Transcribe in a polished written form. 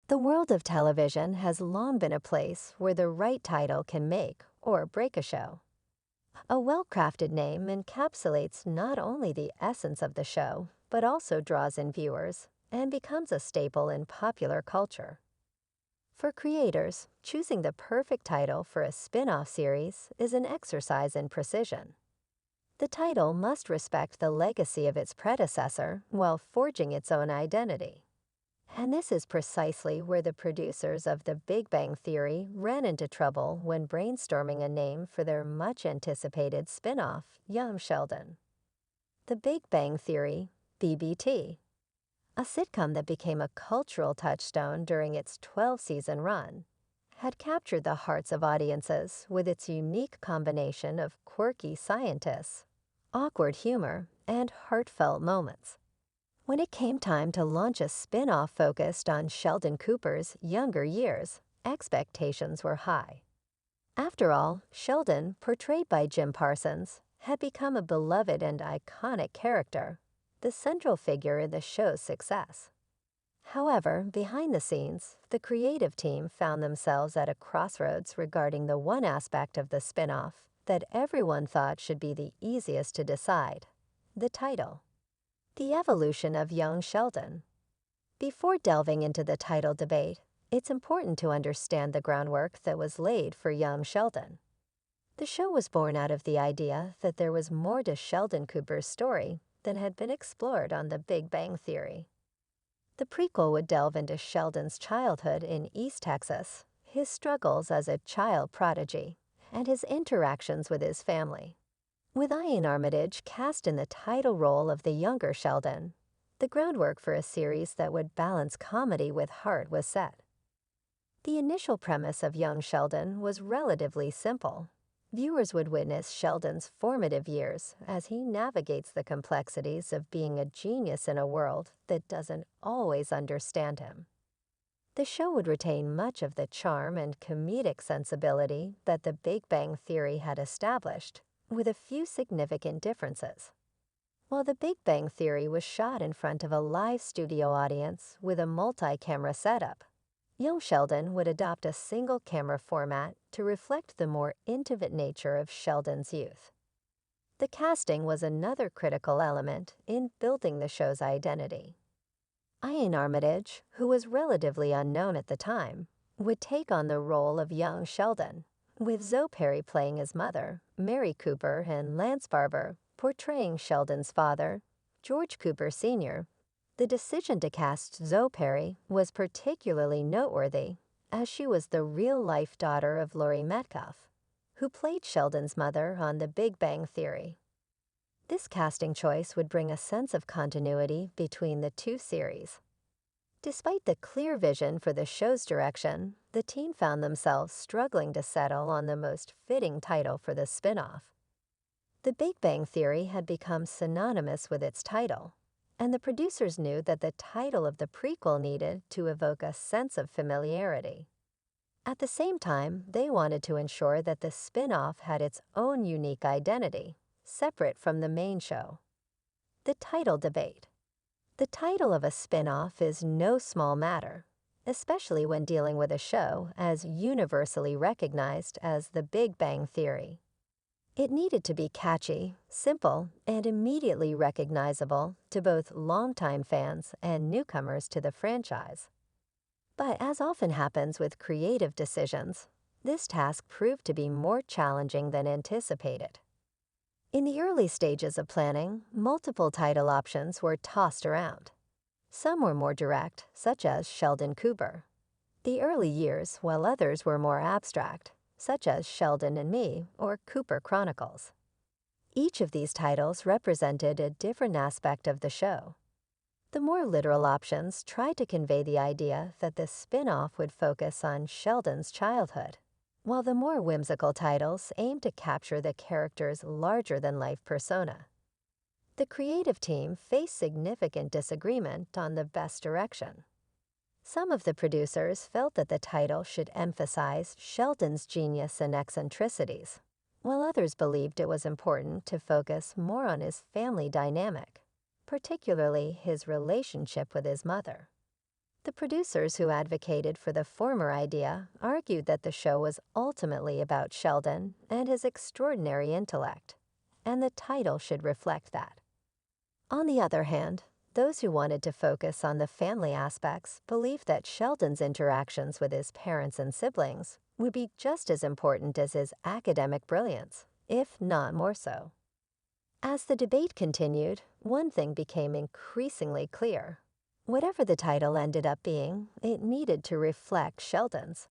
The world of television has long been a place where the right title can make or break a show. A well-crafted name encapsulates not only the essence of the show, but also draws in viewers and becomes a staple in popular culture. For creators, choosing the perfect title for a spin-off series is an exercise in precision. The title must respect the legacy of its predecessor while forging its own identity. And this is precisely where the producers of The Big Bang Theory ran into trouble when brainstorming a name for their much-anticipated spin-off, Young Sheldon. The Big Bang Theory, BBT, a sitcom that became a cultural touchstone during its 12-season run, had captured the hearts of audiences with its unique combination of quirky scientists, awkward humor, and heartfelt moments. When it came time to launch a spin-off focused on Sheldon Cooper's younger years, expectations were high. After all, Sheldon, portrayed by Jim Parsons, had become a beloved and iconic character, the central figure in the show's success. However, behind the scenes, the creative team found themselves at a crossroads regarding the one aspect of the spin-off that everyone thought should be the easiest to decide: the title. The evolution of Young Sheldon. Before delving into the title debate, it's important to understand the groundwork that was laid for Young Sheldon. The show was born out of the idea that there was more to Sheldon Cooper's story than had been explored on The Big Bang Theory. The prequel would delve into Sheldon's childhood in East Texas, his struggles as a child prodigy, and his interactions with his family. With Ian Armitage cast in the title role of the younger Sheldon, the groundwork for a series that would balance comedy with heart was set. The initial premise of Young Sheldon was relatively simple. Viewers would witness Sheldon's formative years as he navigates the complexities of being a genius in a world that doesn't always understand him. The show would retain much of the charm and comedic sensibility that The Big Bang Theory had established, with a few significant differences. While The Big Bang Theory was shot in front of a live studio audience with a multi-camera setup, Young Sheldon would adopt a single-camera format to reflect the more intimate nature of Sheldon's youth. The casting was another critical element in building the show's identity. Ian Armitage, who was relatively unknown at the time, would take on the role of Young Sheldon, with Zoe Perry playing his mother, Mary Cooper, and Lance Barber portraying Sheldon's father, George Cooper Sr. The decision to cast Zoe Perry was particularly noteworthy, as she was the real-life daughter of Laurie Metcalf, who played Sheldon's mother on The Big Bang Theory. This casting choice would bring a sense of continuity between the two series. Despite the clear vision for the show's direction, the team found themselves struggling to settle on the most fitting title for the spin-off. The Big Bang Theory had become synonymous with its title, and the producers knew that the title of the prequel needed to evoke a sense of familiarity. At the same time, they wanted to ensure that the spin-off had its own unique identity, separate from the main show. The title debate. The title of a spin-off is no small matter, especially when dealing with a show as universally recognized as The Big Bang Theory. It needed to be catchy, simple, and immediately recognizable to both longtime fans and newcomers to the franchise. But as often happens with creative decisions, this task proved to be more challenging than anticipated. In the early stages of planning, multiple title options were tossed around. Some were more direct, such as Sheldon Cooper. The early years, while others were more abstract, such as Sheldon and Me or Cooper Chronicles. Each of these titles represented a different aspect of the show. The more literal options tried to convey the idea that the spin-off would focus on Sheldon's childhood, while the more whimsical titles aimed to capture the character's larger-than-life persona. The creative team faced significant disagreement on the best direction. Some of the producers felt that the title should emphasize Sheldon's genius and eccentricities, while others believed it was important to focus more on his family dynamic, particularly his relationship with his mother. The producers who advocated for the former idea argued that the show was ultimately about Sheldon and his extraordinary intellect, and the title should reflect that. On the other hand, those who wanted to focus on the family aspects believed that Sheldon's interactions with his parents and siblings would be just as important as his academic brilliance, if not more so. As the debate continued, one thing became increasingly clear. Whatever the title ended up being, it needed to reflect Sheldon's.